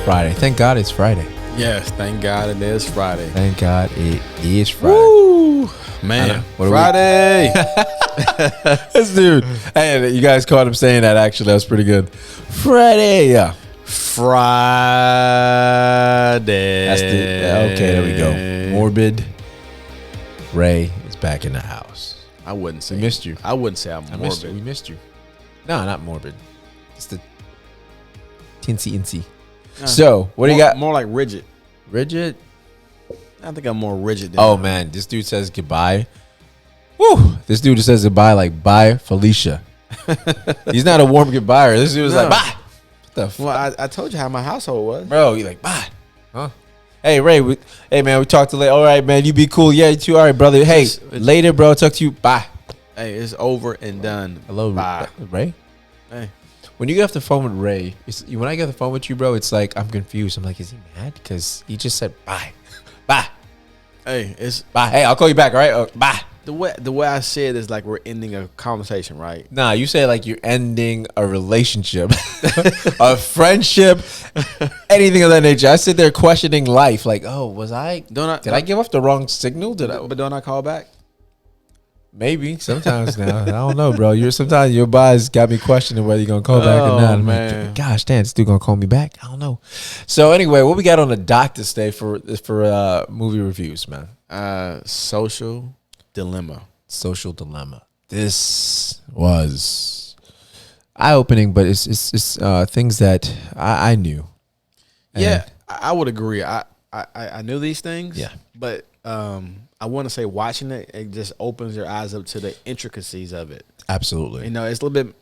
Friday. Thank God it's Friday. Yes, thank God it is Friday. Thank God it is Friday. Woo! Man, Friday. This dude. Hey, you guys caught him saying that, actually. That was pretty good. Friday. Yeah. Friday. Okay, there we go. Morbid Ray is back in the house. I wouldn't say. We missed you. I wouldn't say I'm morbid. We missed you. No, not morbid. It's the teensy-insy. So, what do you got? More like rigid. Rigid? I think I'm more rigid than Oh, man. This dude says goodbye. Woo! This dude says goodbye like, bye, Felicia. He's not a warm goodbye. This dude was like, bye. What the fuck? Well, I told you how my household was. Bro, you like, bye. Huh? Hey, Ray. Hey, man, we talked to later. All right, man. You be cool. Yeah, you too. All right, brother. Hey, later, bro. Talk to you. Bye. Hey, it's over and done. Hello, bye. Ray? Hey. When you get off the phone with Ray, when I get off the phone with you, bro, it's like I'm confused. I'm like, is he mad? Because he just said bye. Bye. Hey, it's bye. Hey, I'll call you back, all right? Bye. The way I say it is like we're ending a conversation, right? Nah, you say like you're ending a relationship, a friendship, anything of that nature. I sit there questioning life, like, oh, did I give off the wrong signal? But don't I call back? Maybe sometimes now. I don't know, bro. Sometimes your boss got me questioning whether you're gonna call back or not. I'm man. like, gosh, damn, this dude gonna call me back? I don't know. So anyway, what we got on the dock to stay for movie reviews, man? Social Dilemma. Social Dilemma. This was eye-opening, but it's things that I knew. Yeah, I would agree. I knew these things. Yeah, but I want to say watching it just opens your eyes up to the intricacies of it. Absolutely. You know, it's a little bit.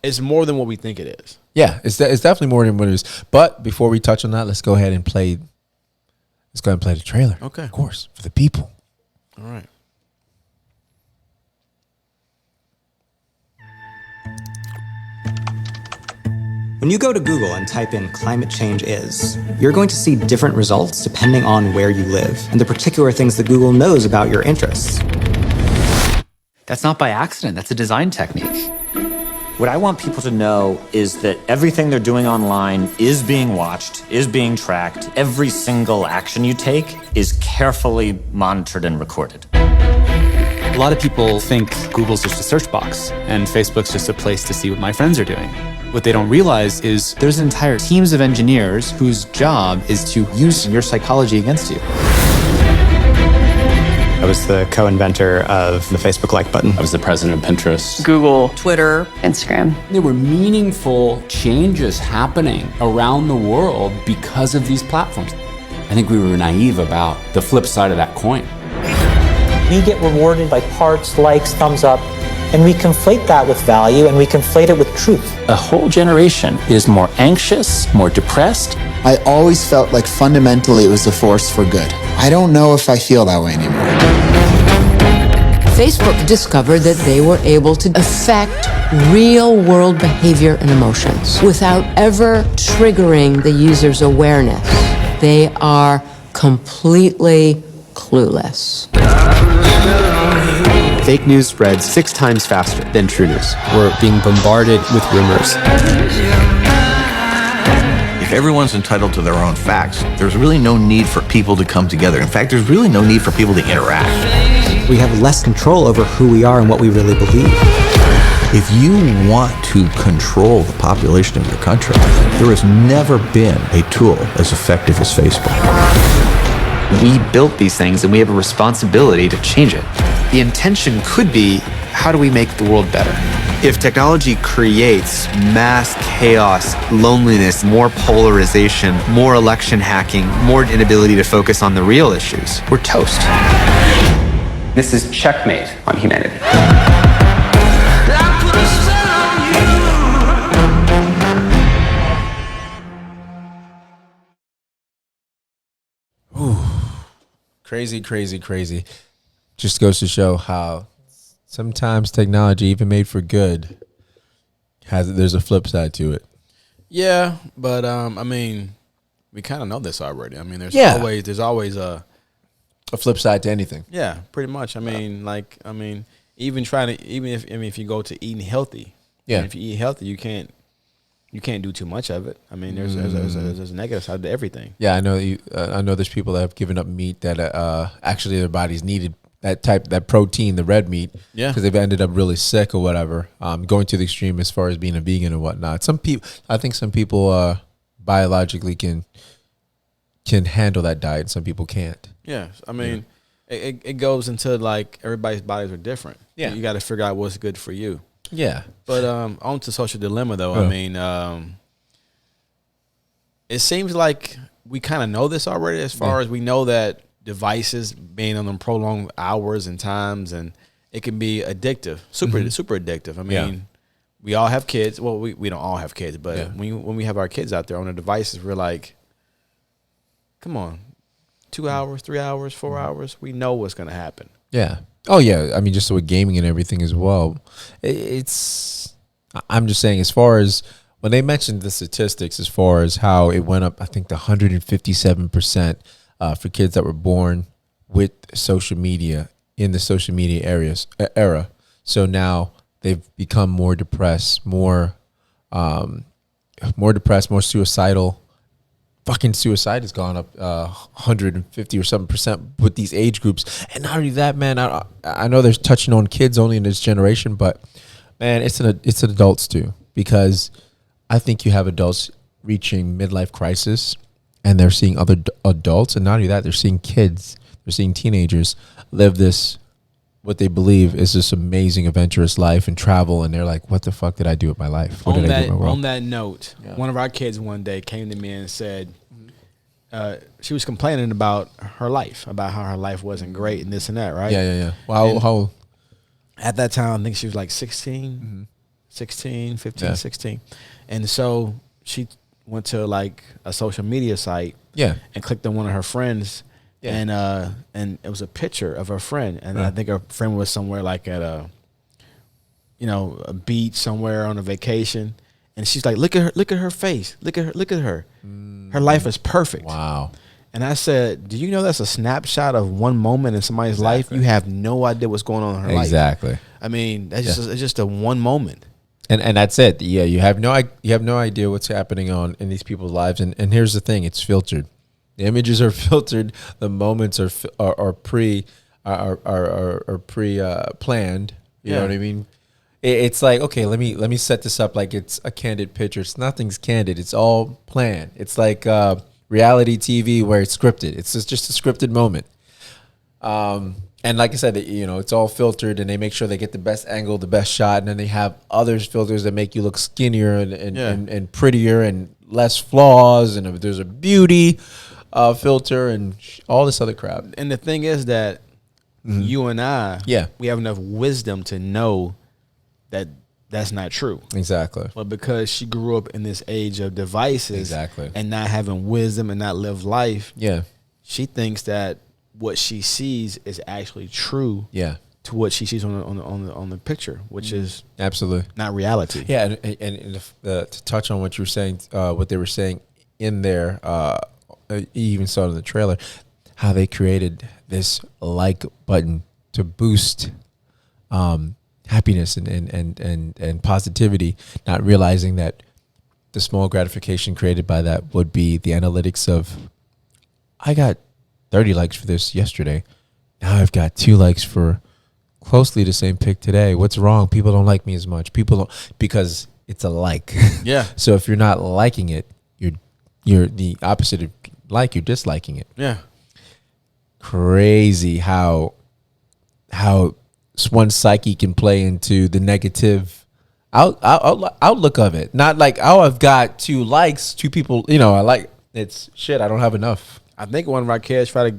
It's more than what we think it is. Yeah, it's definitely more than what it is. But before we touch on that, let's go ahead and play. Let's go ahead and play the trailer. Okay, of course, for the people. All right. When you go to Google and type in climate change is, you're going to see different results depending on where you live and the particular things that Google knows about your interests. That's not by accident. That's a design technique. What I want people to know is that everything they're doing online is being watched, is being tracked. Every single action you take is carefully monitored and recorded. A lot of people think Google's just a search box and Facebook's just a place to see what my friends are doing. What they don't realize is there's entire teams of engineers whose job is to use your psychology against you. I was the co-inventor of the Facebook like button. I was the president of Pinterest, Google, Twitter, Instagram. There were meaningful changes happening around the world because of these platforms. I think we were naive about the flip side of that coin. We get rewarded by hearts, likes, thumbs up, and we conflate that with value and we conflate it with truth. A whole generation is more anxious, more depressed. I always felt like fundamentally it was a force for good. I don't know if I feel that way anymore. Facebook discovered that they were able to affect real-world behavior and emotions without ever triggering the user's awareness. They are completely clueless. Fake news spreads 6 times faster than true news. We're being bombarded with rumors. If everyone's entitled to their own facts, there's really no need for people to come together. In fact, there's really no need for people to interact. We have less control over who we are and what we really believe. If you want to control the population of your country, there has never been a tool as effective as Facebook. We built these things and we have a responsibility to change it. The intention could be, how do we make the world better? If technology creates mass chaos, loneliness, more polarization, more election hacking, more inability to focus on the real issues, we're toast. This is checkmate on humanity. Ooh. Crazy, crazy, crazy. Just goes to show how sometimes technology, even made for good, there's a flip side to it. Yeah, but I mean, we kind of know this already. I mean, there's always a flip side to anything. Yeah, pretty much. I mean, even if you go to eating healthy, yeah, if you eat healthy, you you can't do too much of it. I mean, there's a negative side to everything. Yeah, I know. I know there's people that have given up meat that actually their bodies needed that protein, the red meat, because they've ended up really sick or whatever. Going to the extreme as far as being a vegan and whatnot. I think some people biologically can handle that diet. Some people can't. Yeah, I mean, it goes into like everybody's bodies are different. Yeah, you got to figure out what's good for you. Yeah, but on to social dilemma though. I mean, it seems like we kind of know this already. As far as we know that devices being on them prolonged hours and times, and it can be addictive, super addictive. I mean, we all have kids. Well, we don't all have kids, but when we have our kids out there on the devices, we're like, come on, 2 hours, 3 hours, 4 hours. We know what's going to happen. Yeah. Oh yeah. I mean, just with gaming and everything as well. I'm just saying, as far as when they mentioned the statistics, as far as how it went up, I think the 157% for kids that were born with social media in the social media era. So now they've become more depressed, more depressed, more suicidal. Fucking suicide has gone up 150 or something percent with these age groups. And not only that, man, I know they're touching on kids only in this generation, but man, it's adults too, because I think you have adults reaching midlife crisis and they're seeing other adults, and not only that, they're seeing kids, they're seeing teenagers live this, what they believe is this amazing adventurous life and travel, and they're like, what the fuck did I do with my life? What did I do with my world? On that note, one of our kids one day came to me and said she was complaining about her life, about how her life wasn't great and this and that, right? Yeah. Well, how old? At that time, I think she was like 16, 15, 16. And so she went to like a social media site and clicked on one of her friends. Yeah. And it was a picture of her friend, and I think her friend was somewhere like at a beach somewhere on a vacation, and she's like, look at her face, look at her. Her life is perfect. Wow. And I said, do you know that's a snapshot of one moment in somebody's life? You have no idea what's going on in her life. Exactly. I mean, that's it's just a one moment. And that's it. Yeah, you have no idea what's happening in these people's lives. And here's the thing: it's filtered. The images are filtered. The moments are pre planned. You know what I mean? It's like, okay, let me set this up like it's a candid picture. Nothing's candid. It's all planned. It's like reality TV where it's scripted. It's just a scripted moment. And like I said, it's all filtered, and they make sure they get the best angle, the best shot, and then they have other filters that make you look skinnier and prettier and less flaws, and there's a beauty filter and all this other crap. And the thing is that you and I, we have enough wisdom to know that that's not true. Exactly. But because she grew up in this age of devices, and not having wisdom and not live life, she thinks that what she sees is actually true. To what she sees on the picture, which is absolutely not reality. Yeah, and to touch on what you were saying, what they were saying in there, you even saw it in the trailer, how they created this like button to boost happiness and positivity, not realizing that the small gratification created by that would be the analytics of, I got 30 likes for this yesterday. Now I've got 2 likes for closely the same pic today. What's wrong? People don't like me as much. People don't, because it's a like. Yeah. So if you're not liking it, you're the opposite of like, you're disliking it. Yeah. Crazy how one psyche can play into the negative outlook of it. Not like, oh, I've got 2 likes, 2 people, I like, it's shit, I don't have enough. I think one of our kids try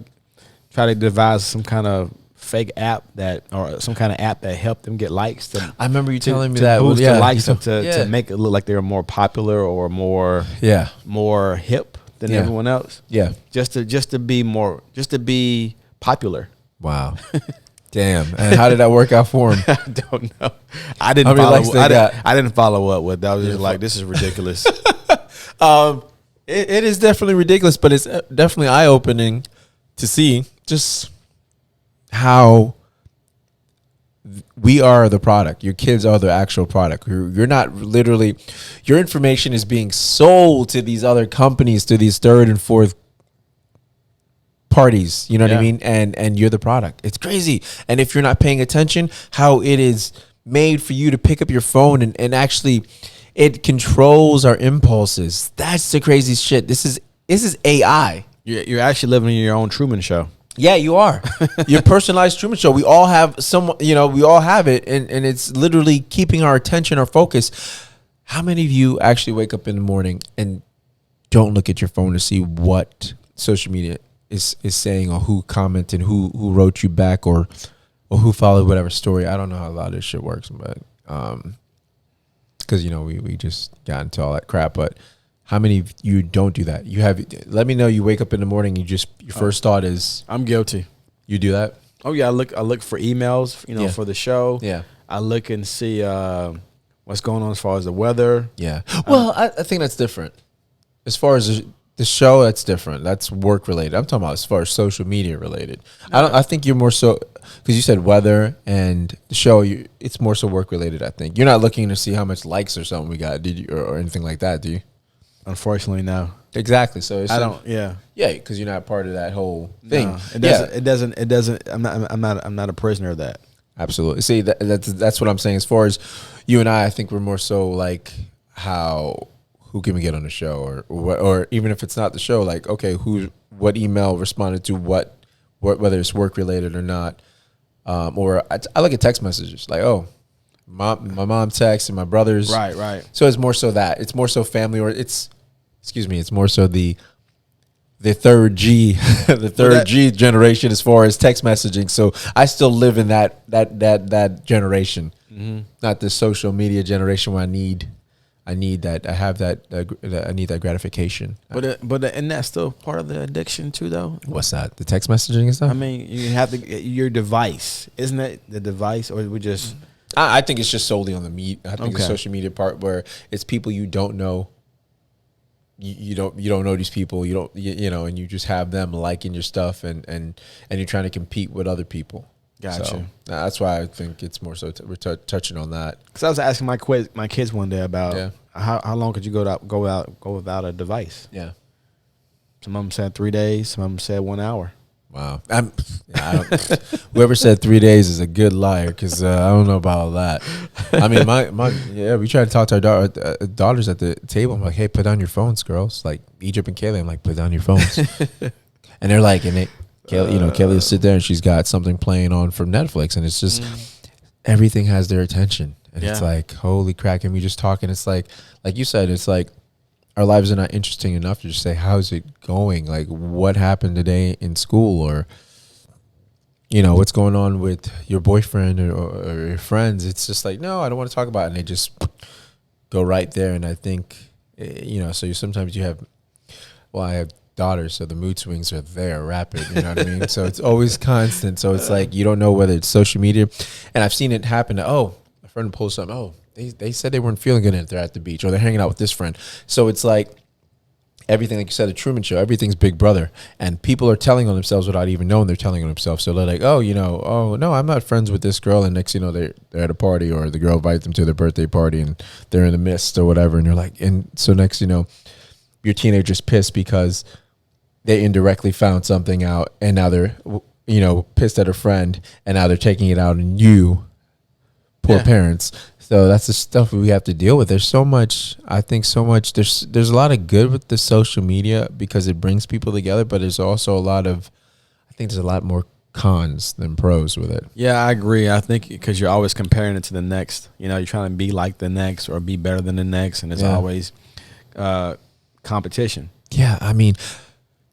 to devise some kind of fake app or some kind of app that helped them get likes. I remember you telling me that. Boost the likes to make it look like they're more popular or more hip than everyone else. Yeah, just to be popular. Wow. Damn. And how did that work out for him? I don't know. I didn't follow up with that. I was just like, this is ridiculous. It is definitely ridiculous, but it's definitely eye-opening to see just how we are the product. Your kids are the actual product. You're not literally, your information is being sold to these other companies, to these third and fourth parties. You know what I mean? And you're the product. It's crazy. And if you're not paying attention, how it is made for you to pick up your phone and actually it controls our impulses. That's the crazy shit. This is AI. You're actually living in your own Truman Show. Yeah, you are. Your personalized Truman Show. We all have we all have it, and it's literally keeping our attention, our focus. How many of you actually wake up in the morning and don't look at your phone to see what social media is saying, or who commented, who wrote you back, or who followed whatever story? I don't know how a lot of this shit works, but because we just got into all that crap. But how many of you don't do that? Let me know. You wake up in the morning, your first thought is, I'm guilty. You do that? Oh yeah, I look for emails, for the show. Yeah. I look and see what's going on as far as the weather. Yeah. Well, I think that's different. As far as the show, that's different. That's work related. I'm talking about as far as social media related. I think you're more so, because you said weather and the show. It's more so work related. I think you're not looking to see how much likes or something we got, did you, or anything like that, do you? Unfortunately, no. Exactly. So I don't. Yeah. Yeah, because you're not part of that whole thing. No, it doesn't. I'm not a prisoner of that. Absolutely. See, that's what I'm saying. As far as you and I think we're more so like who can we get on the show, or even if it's not the show, like, okay, what email responded to what whether it's work related or not, or I look at text messages like, oh, my mom texts and my brothers, right. So it's more so that it's more so family, or it's more so the third G, G generation as far as text messaging. So I still live in that generation, not the social media generation where I need that. I have that. I need that gratification. But and that's still part of the addiction too, though. What's that? The text messaging and stuff. I mean, you have your device, isn't it? The device, or we just. I think it's just solely on the I think the social media part where it's people you don't know. You don't know these people. You don't and you just have them liking your stuff and you're trying to compete with other people. Gotcha. So, that's why I think it's more so we're touching on that. Because I was asking my kids one day about how long could you go without a device? Yeah. Some of them said 3 days. Some of them said 1 hour. Wow. Whoever said 3 days is a good liar, because I don't know about all that. I mean, we try to talk to our daughters at the table. I'm like, hey, put down your phones, girls. Like Egypt and Kaylee, I'm like, put down your phones. And they're like, Kaylee will sit there and she's got something playing on from Netflix, and it's just everything has their attention. And it's like, holy crack. And we just talking. It's like you said, it's like, our lives are not interesting enough to just say, how's it going? Like, what happened today in school? Or, what's going on with your boyfriend or your friends? It's just like, no, I don't want to talk about it. And they just go right there. And I think, so sometimes you have, I have daughters, so the mood swings are there rapid. You know what I mean? So it's always constant. So it's like, you don't know whether it's social media. And I've seen it happen to, a friend posts something, they said they weren't feeling good if they're at the beach, or they're hanging out with this friend. So it's like everything, like you said, the Truman Show, everything's Big Brother. And people are telling on themselves without even knowing they're telling on themselves. So they're like, no, I'm not friends with this girl. And next, they're at a party, or the girl invites them to their birthday party and they're in the midst or whatever. And they're like, and so next, your teenager's pissed because they indirectly found something out, and now they're, pissed at a friend, and now they're taking it out on you, poor parents. So that's the stuff we have to deal with. There's so much, there's a lot of good with the social media because it brings people together, but there's also there's a lot more cons than pros with it. Yeah, I agree. I think because you're always comparing it to the next, you're trying to be like the next or be better than the next. And it's always competition. Yeah. I mean,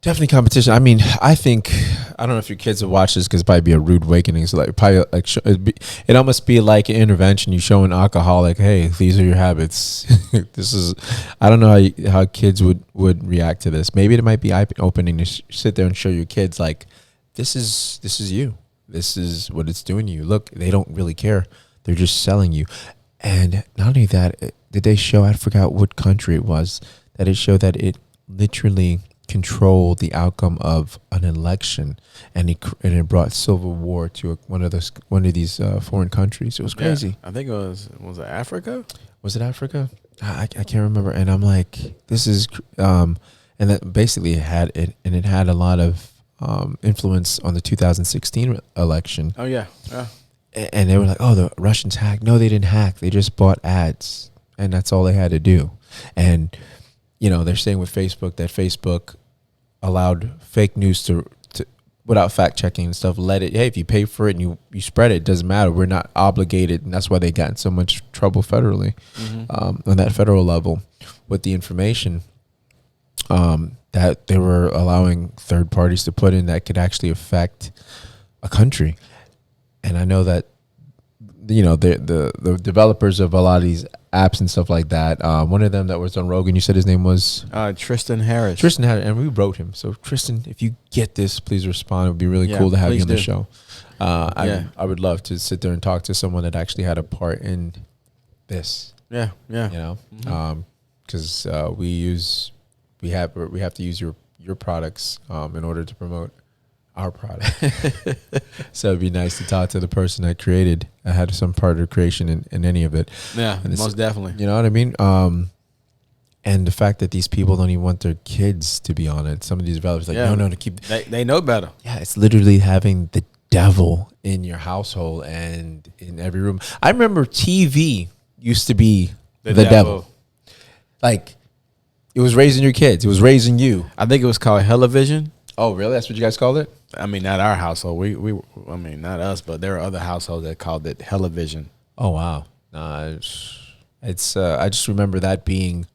definitely competition. I mean, I don't know if your kids will watch this because it'd probably be a rude awakening. So it almost be like an intervention. You show an alcoholic, hey, these are your habits. I don't know how kids would react to this. Maybe it might be eye-opening to sit there and show your kids, like, this is you. This is what it's doing to you. Look, they don't really care. They're just selling you. And not only that, did they show, I forgot what country it was, that it showed that it literally control the outcome of an election, and it brought civil war to one of these foreign countries. It was crazy. Yeah, I think it was it Africa? Was it Africa? I can't remember. And I'm like, this is and that basically it had a lot of influence on the 2016 election. Oh yeah. And they were like, oh, the Russians hacked. No, they didn't hack. They just bought ads, and that's all they had to do. And they're saying with Facebook that Facebook allowed fake news to without fact checking and stuff. Hey, if you pay for it and you spread it, it doesn't matter. We're not obligated, and that's why they got in so much trouble federally, on that federal level with the information that they were allowing third parties to put in that could actually affect a country. And I know that the developers of a lot of these apps and stuff like that. One of them that was on Rogan, you said his name was Tristan Harris. Tristan Harris, and we wrote him. So Tristan, if you get this, please respond. It would be really cool to have you on the show. I would love to sit there and talk to someone that actually had a part in this. Yeah. Because we have to use your products in order to promote our product. So it'd be nice to talk to the person that had some part of the creation in any of it. Yeah, most definitely. You know what I mean? And the fact that these people don't even want their kids to be on it. Some of these developers no, to keep. They know better. Yeah, it's literally having the devil in your household and in every room. I remember TV used to be the devil. Like, it was raising your kids. It was raising you. I think it was called Television. Oh, really? That's what you guys called it? I mean, not our household. I mean, not us, but there are other households that called it Television. Oh, wow. Nah, it's I just remember that being.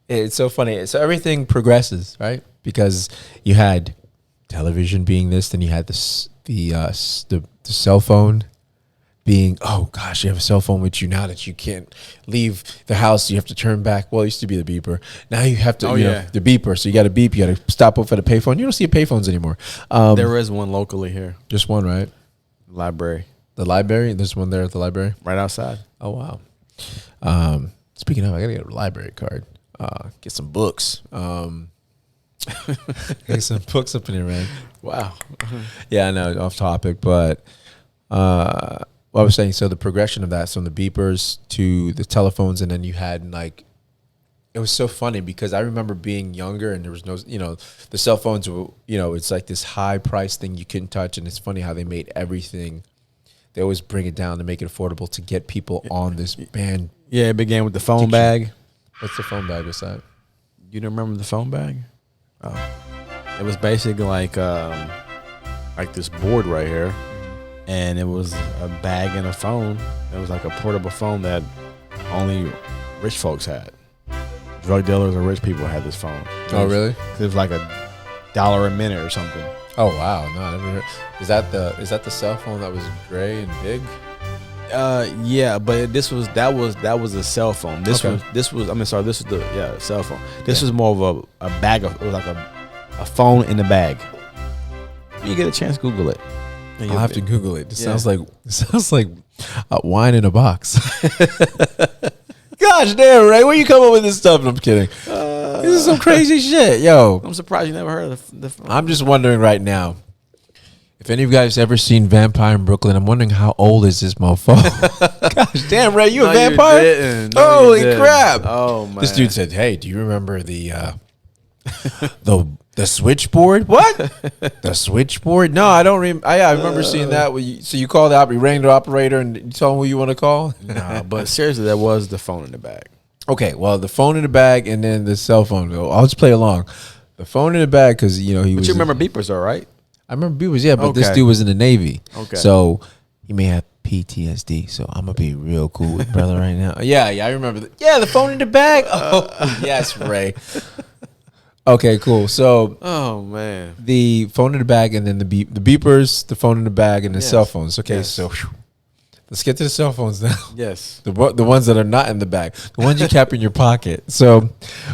It's so funny. So everything progresses, right? Because you had television being this, then you had the cell phone being, oh gosh, you have a cell phone with you now that you can't leave the house. You have to turn back. Well, it used to be the beeper. Now you have to, the beeper. So you got to beep. You got to stop up for the payphone. You don't see payphones anymore. There is one locally here. Just one, right? Library. The library? There's one there at the library? Right outside. Oh, wow. Speaking of, I got to get a library card. Get some books. Get some books up in here, man. Wow. Yeah, I know, off topic, but I was saying, so the progression of that, from the beepers to the telephones, and then you had it was so funny because I remember being younger and there was no, the cell phones were, it's like this high price thing you couldn't touch, and it's funny how they made everything. They always bring it down to make it affordable to get people on this band. Yeah, it began with the phone bag. What's the phone bag? What's that? You don't remember the phone bag? Oh, it was basically like this board right here, and it was a bag and a phone. It was like a portable phone that only rich folks had. Drug dealers or rich people had this phone. Really? It was like $1 a minute or something. Oh wow! No, I never heard. Is that the cell phone that was gray and big? Yeah, but that was a cell phone. This was the cell phone. This was more of a bag of, it was like a phone in the bag. When you get a chance, Google it. I'll have to Google it. It sounds like wine in a box. Gosh damn, Ray, where you come up with this stuff? I'm kidding. This is some crazy shit, yo. I'm surprised you never heard of the phone. I'm just wondering right now, if any of you guys ever seen Vampire in Brooklyn, I'm wondering how old is this mofo? Gosh damn, Ray, you a vampire? Holy crap. Oh, man. This dude said, hey, do you remember the switchboard? What? The switchboard? No, I don't remember. I remember seeing that. So you called you rang the operator and you told him who you want to call? No, but seriously, that was the phone in the bag. Okay, well, the phone in the bag and then the cell phone. I'll just play along. The phone in the bag because, he was... But you remember beepers, though, right? I remember beepers, yeah, but this dude was in the Navy. Okay. So he may have PTSD, so I'm going to be real cool with brother right now. Yeah, I remember. The phone in the bag. Oh, yes, Ray. Okay, cool. So, oh man, the phone in the bag, and then the beepers, the phone in the bag, and the cell phones. Okay, so let's get to the cell phones now. Yes, the ones that are not in the bag, the ones you kept in your pocket. So,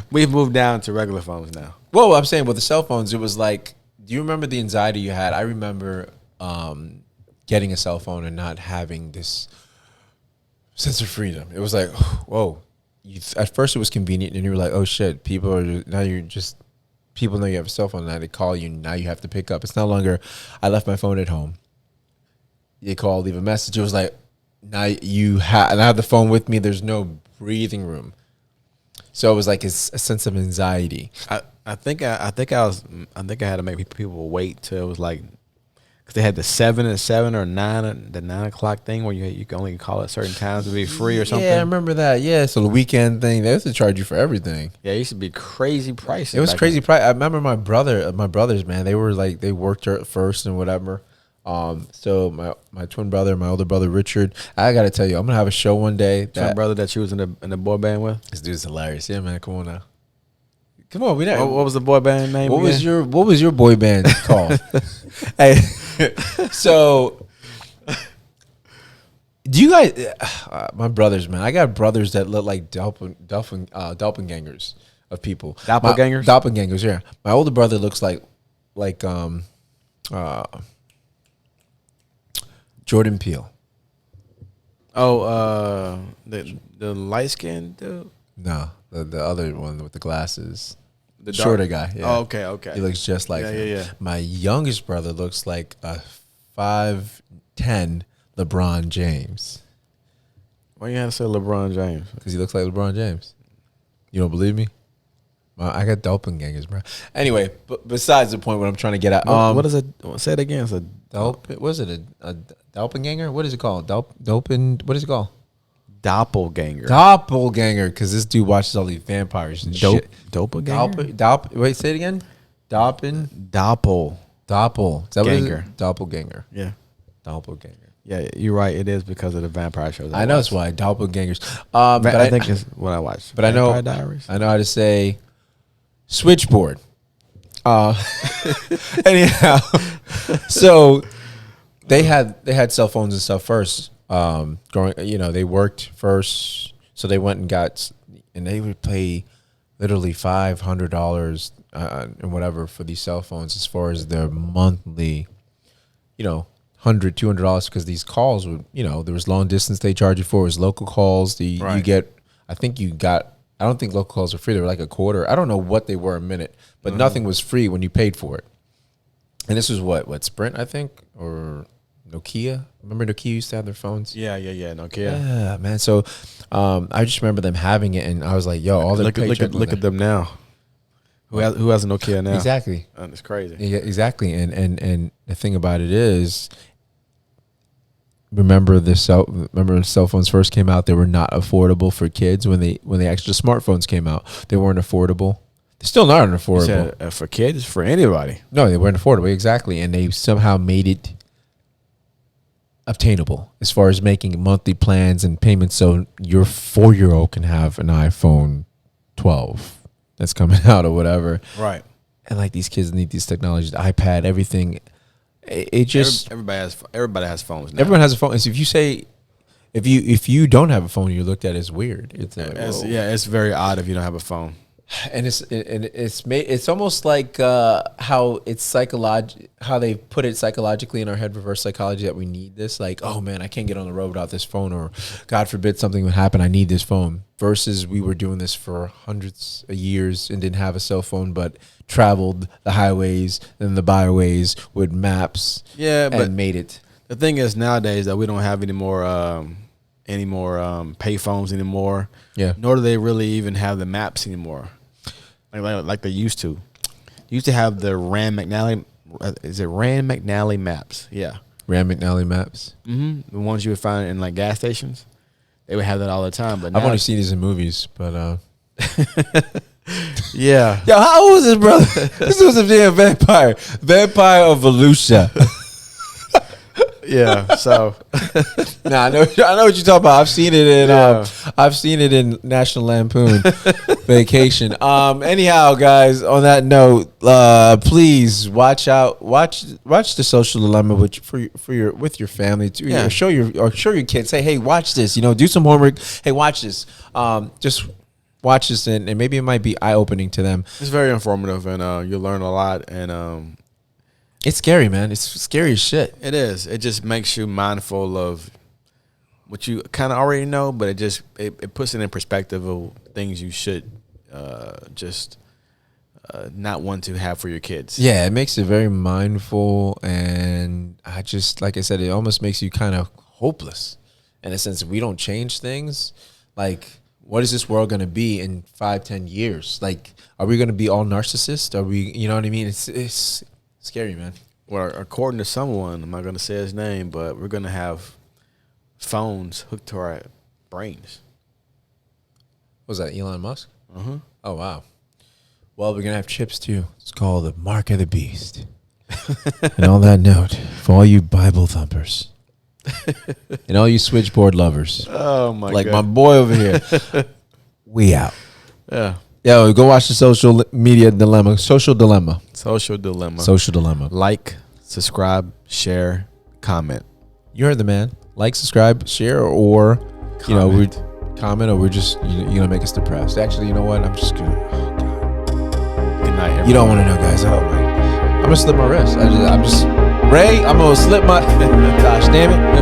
we've moved down to regular phones now. Well, I'm saying with the cell phones, it was like, do you remember the anxiety you had? I remember getting a cell phone and not having this sense of freedom. It was like, whoa. At first, it was convenient, and you were like, oh shit, people are now you're just people know you have a cell phone. Now they call you. Now you have to pick up. It's no longer, I left my phone at home. You call, leave a message. It was like, now and I have the phone with me. There's no breathing room. So it was like a sense of anxiety. I think I had to make people wait till it was like, because they had the 7 and 7 or 9, the 9 o'clock thing where you can only call at certain times to be free or something. Yeah, I remember that. Yeah, so the weekend thing, they used to charge you for everything. Yeah, it used to be crazy prices. It was crazy price. I remember my brothers, man, they were like, they worked at first and whatever. So my twin brother, my older brother Richard, I gotta tell you, I'm gonna have a show one day. Twin brother that you was in the boy band with? This dude's hilarious. Yeah, man, come on now. Come on, we know. What was the boy band name? What was your boy band called? Hey, so do you guys? My brothers, man, I got brothers that look like doppelgangers of people. Doppelgangers. Doppelgangers. Yeah, my older brother looks like Jordan Peele. Oh, the light skinned dude. No, the other one with the glasses. The shorter guy. Yeah. Oh, okay. He looks just like him. Yeah. My youngest brother looks like a 5'10" LeBron James. Why you have to say LeBron James? Because he looks like LeBron James. You don't believe me? I got doppelgangers, bro. Anyway, but besides the point, what I'm trying to get at. What is it? Say it again. It's a was it a doppelganger? What is it called? What is it called? Doppelganger, because this dude watches all these vampires and shit. Doppelganger? Wait, say it again. Doppel. Is that what it is? Doppelganger. Yeah. Doppelganger. Yeah, you're right. It is because of the vampire shows. I know that's why. Doppelgangers. But I think it's what I watched. But Vampire Diaries. I know how to say switchboard. Anyhow, so they had cell phones and stuff first. They worked first, so they went and they would pay literally $500 and whatever for these cell phones as far as their monthly, $100, $200, because these calls would, there was long distance they charge you for. It was local calls. I don't think local calls were free. They were like a quarter. I don't know what they were a minute, but nothing was free when you paid for it. And this was what Sprint, I think, or Nokia. Remember Nokia used to have their phones? Yeah, Nokia. Yeah, man. So I just remember them having it, and I was like, yo, all the look at them now. Who has a Nokia now? Exactly. It's crazy. Yeah, exactly. And the thing about it is, remember when cell phones first came out, they were not affordable for kids. When the actual smartphones came out, they weren't affordable. They're still not affordable. You said, for kids, for anybody. No, they weren't affordable. Exactly. And they somehow made it obtainable as far as making monthly plans and payments, so your 4-year-old can have an iPhone 12 that's coming out or whatever. Right. And like these kids need these technologies, the iPad, everything. It just everybody has phones now. Everyone has a phone. And so if you don't have a phone, you're looked at as weird. It's very odd if you don't have a phone. And it's almost like how they put it psychologically in our head, reverse psychology, that we need this. Like, oh man, I can't get on the road without this phone, or God forbid something would happen, I need this phone. Versus we were doing this for hundreds of years and didn't have a cell phone, but traveled the highways and the byways with maps. Yeah, but made it. The thing is nowadays that we don't have any more pay phones anymore. Yeah. Nor do they really even have the maps anymore, like they used to. You used to have the Rand McNally. Is it Rand McNally maps? Yeah. Rand McNally maps. Mm-hmm. The ones you would find in like gas stations. They would have that all the time. But I've only seen these in movies, but yeah. Yo, how old was this brother? This was a damn vampire of Volusia. Yeah, so I know what you're talking about. I've seen it in National Lampoon Vacation. Anyhow, guys, on that note, please watch the Social Dilemma with your family too. Yeah. Show your kids. Say, hey, watch this. Do some homework. Hey, watch this. Just watch this, and maybe it might be eye opening to them. It's very informative, and you'll learn a lot. And it's scary, man. It's scary as shit. It is. It just makes you mindful of what you kind of already know, but it puts it in perspective of things you should just not one to have for your kids. Yeah, it makes it very mindful, and like I said, it almost makes you kind of hopeless in a sense. If we don't change things, like, what is this world going to be in 5-10 years? Like, are we going to be all narcissists? Are we, you know what I mean? It's scary, man. Well, according to someone, I'm not going to say his name, but we're going to have phones hooked to our brains. Was that Elon Musk? Oh, wow. Well, we're going to have chips, too. It's called the Mark of the Beast. And on that note, for all you Bible thumpers and all you switchboard lovers, oh my like God. my boy over here, we out. Yeah. Yo, go watch the Social Dilemma. Social Dilemma. Like, subscribe, share, comment. You heard the man. Like, subscribe, share, or comment. You know, we're just you're gonna make us depressed. Actually, you know what? I'm just gonna. Oh God. Good night, everyone. You don't want to know, guys. Oh my. I'm gonna slip my wrist. I'm gonna slip my. Gosh damn it.